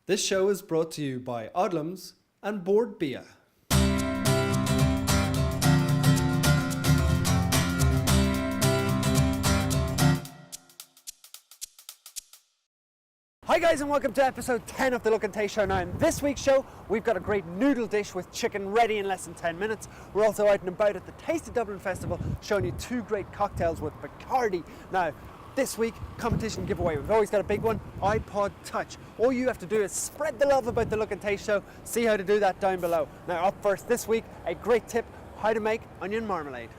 This show is brought to you by Odlums and Board Bia. Hi guys, and welcome to episode 10 of the Look and Taste Show. Now in this week's show we've got a great noodle dish with chicken ready in less than 10 minutes. We're also out and about at the Taste of Dublin Festival showing you two great cocktails with Bacardi. Now this week, competition giveaway. We've always got a big one, iPod Touch. All you have to do is spread the love about the Look and Taste Show. See how to do that down below. Now up first this week, a great tip, how to make onion marmalade.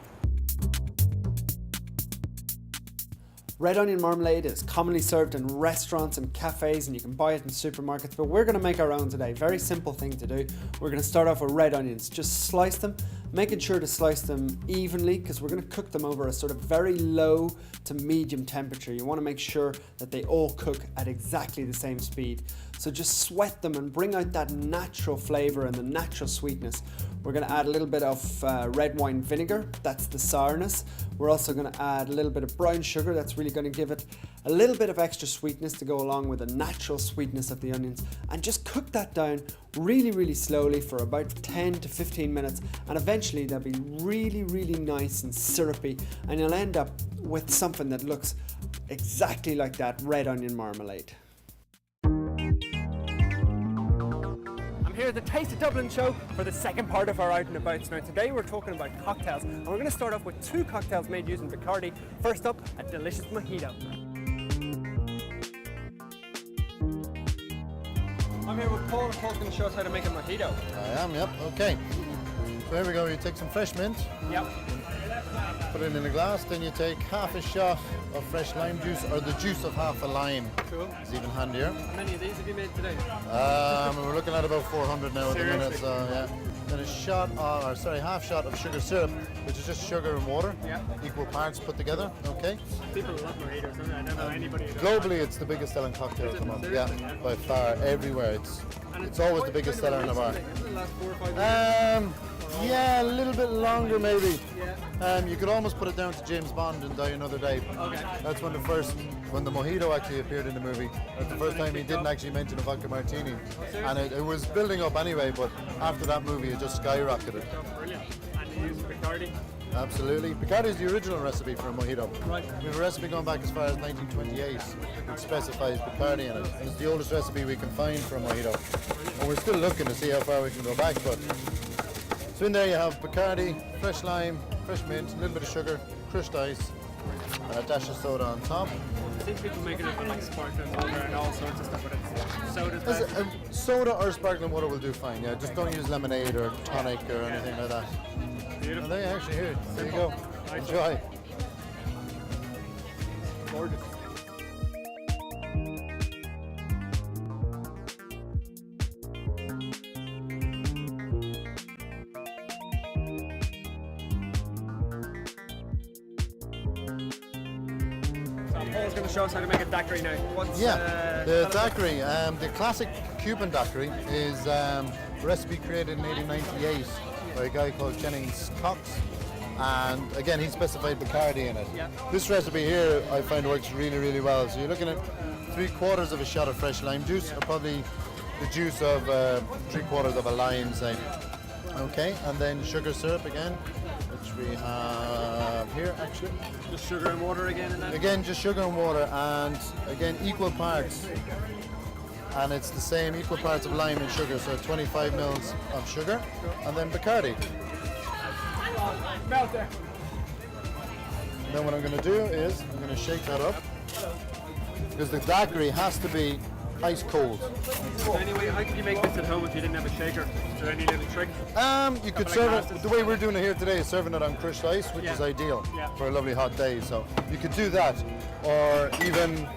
Red onion marmalade is commonly served in restaurants and cafes, and you can buy it in supermarkets, but we're going to make our own today. Very simple thing to do. We're going to start off with red onions. Just slice them, making sure to slice them evenly because we're going to cook them over a sort of very low to medium temperature. You want to make sure that they all cook at exactly the same speed. So just sweat them and bring out that natural flavor and the natural sweetness. We're going to add a little bit of red wine vinegar, that's the sourness. We're also going to add a little bit of brown sugar, that's really going to give it a little bit of extra sweetness to go along with the natural sweetness of the onions. And just cook that down really slowly for about 10 to 15 minutes, and eventually they'll be really nice and syrupy, and you'll end up with something that looks exactly like that red onion marmalade. I'm here at the Taste of Dublin show for the second part of our out and abouts. Now today we're talking about cocktails, and we're going to start off with two cocktails made using Bacardi. First up, a delicious mojito. I'm here with Paul, and Paul's going to show us how to make a mojito. I am, yep, okay. So here we go, you take some fresh mint, Yep. put it in a glass, then you take half a shot of fresh lime juice, or the juice of half a lime. Cool. It's even handier. How many of these have you made today? We're looking at about 400 now at the minute, Seriously? so yeah. Then half shot of sugar syrup, which is just sugar and water, Yeah. equal parts put together, okay? People love mojitos, don't they? I don't know anybody who does. Globally, it's the biggest selling cocktail at the moment, yeah, Seriously, yeah. by far, everywhere. It's always the biggest seller in the bar. Isn't it the last 4 or 5 years? Yeah, a little bit longer maybe. Yeah. You could almost put it down to James Bond and Die Another Day. Okay. That's when the mojito actually appeared in the movie. That's the first time he didn't actually mention a vodka martini. And it was building up anyway, but after that movie it just skyrocketed. Brilliant. And you use Bacardi? Absolutely. Bacardi is the original recipe for a mojito. Right. We have a recipe going back as far as 1928, which specifies Bacardi in it. And it's the oldest recipe we can find for a mojito. And we're still looking to see how far we can go back, but so in there you have Bacardi, fresh lime, fresh mint, a little bit of sugar, crushed ice, and a dash of soda on top. I think people making it with like sparkling water and all sorts of stuff, but it's soda's Soda or sparkling water will do fine, yeah. Just don't use lemonade or tonic or anything like that. beautiful. And there you actually here. There you go. Nice. Enjoy. Gorgeous. Paul's going to show us how to make a daiquiri now. The daiquiri, the classic Cuban daiquiri is a recipe created in 1898 by a guy called Jennings Cox, and again he specified Bacardi in it. Yeah. This recipe here I find works really well. So you're looking at 3/4 of a shot of fresh lime juice, or probably the juice of 3/4 of a lime, say. Okay, and then sugar syrup again, which we have here actually. Just sugar and water again in that? Again, just sugar and water, and again equal parts. And it's the same equal parts of lime and sugar, so 25 mils of sugar, and then Bacardi. Melt there. Then what I'm going to do is I'm going to shake that up, because the daiquiri has to be ice cold. So anyway, how could you make this at home if you didn't have a shaker? Is there any little trick? You could like serve glasses? it, the way we're doing it here today is serving it on crushed ice, which Yeah. is ideal Yeah. for a lovely hot day. So you could do that, or even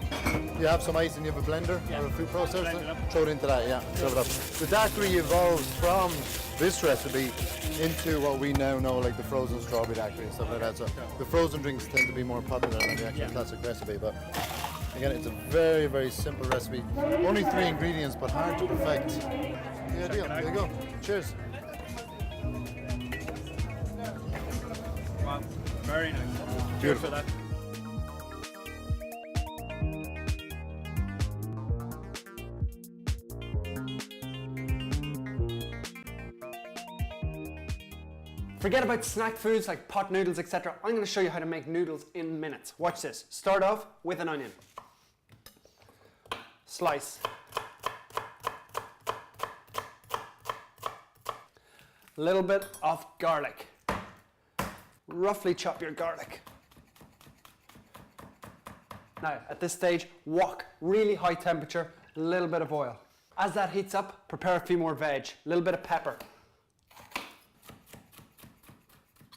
you have some ice and you have a blender or a food Blend it processor, up. throw it into that, yeah, serve it up. The daiquiri evolved from this recipe into what we now know like the frozen strawberry daiquiri and stuff like that. So the frozen drinks tend to be more popular than the actual classic recipe, but again, it's a very simple recipe. Only 3 ingredients, but hard to perfect. The ideal. There you go. Cheers. Wow, very nice. Cheers Beautiful. for that. Forget about snack foods like pot noodles, etc. I'm going to show you how to make noodles in minutes. Watch this. Start off with an onion. Slice. A little bit of garlic. Roughly chop your garlic. Now, at this stage, wok, really high temperature, a little bit of oil. As that heats up, prepare a few more veg, a little bit of pepper.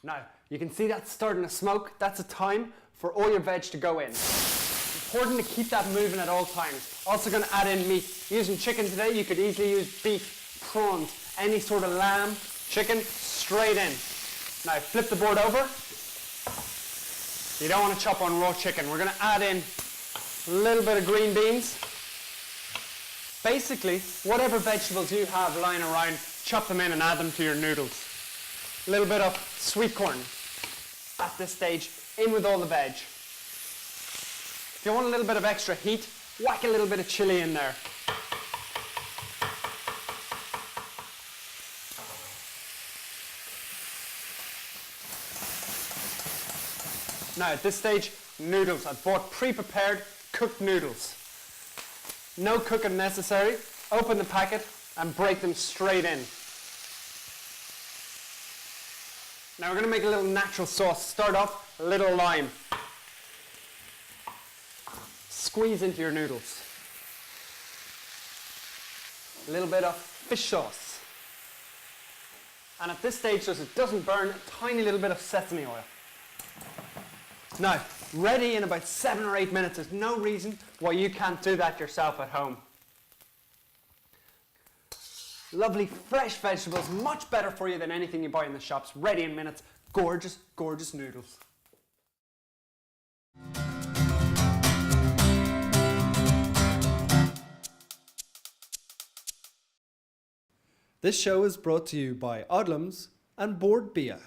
Now, you can see that starting to smoke. That's a time for all your veg to go in. Important to keep that moving at all times. Also going to add in meat. Using chicken today, you could easily use beef, prawns, any sort of lamb, chicken, straight in. Now, flip the board over. You don't want to chop on raw chicken. We're going to add in a little bit of green beans. Basically, whatever vegetables you have lying around, chop them in and add them to your noodles. A little bit of sweet corn. At this stage, in with all the veg. If you want a little bit of extra heat, whack a little bit of chili in there. Now at this stage, noodles. I've bought pre-prepared cooked noodles. No cooking necessary. Open the packet and break them straight in. Now we're going to make a little natural sauce. Start off, a little lime. Squeeze into your noodles. A little bit of fish sauce. And at this stage, so it doesn't burn, a tiny little bit of sesame oil. Now, ready in about 7 or 8 minutes. There's no reason why you can't do that yourself at home. Lovely fresh vegetables, much better for you than anything you buy in the shops. Ready in minutes. Gorgeous, gorgeous noodles. This show is brought to you by Odlums and Board Bia.